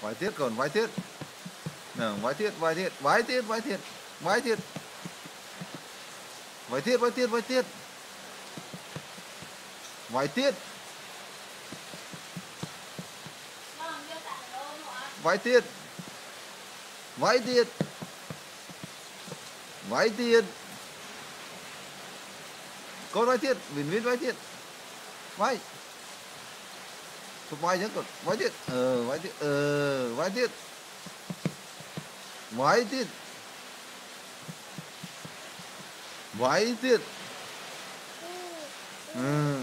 Vái tiết còn vái tiết. Nào, vái tiết, vái tiết, vái tiết, vái tiết, vái tiết. Vái tiết, vái tiết, vái tiết. Vái tiết. Vái tiết. Vái tiết. Vái tiết. Con vái tiết, Vin vái tiết. Vái. Chụp vai nhá, còn vái tiết. Vái tiết. Vái tiết. Vái tiết. Vái tiết.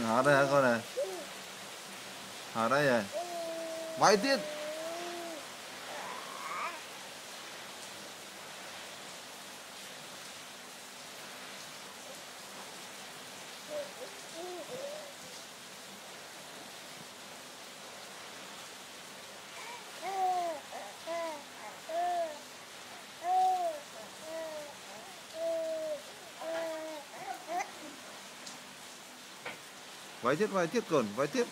Hả đây hả con này? Hả đây này? Vái tiết. Vái tiết còn vái tiết.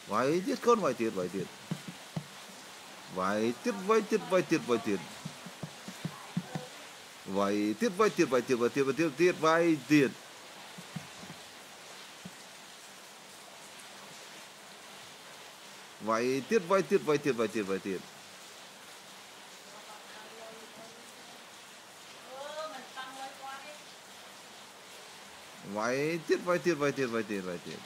Vái tiết con vái tiết, vái tiết. Vái tiết, vái tiết, vái tiết, vái tiết. Vái tiết, vái tiết, vái tiết, vái tiết, vái tiết, tiết, vái tiết. Vái tiết, vái tiết, vái tiết, vái tiết, vái tiết. Vái tiết, vái tiết, vái tiết, vái tiết, vái tiết.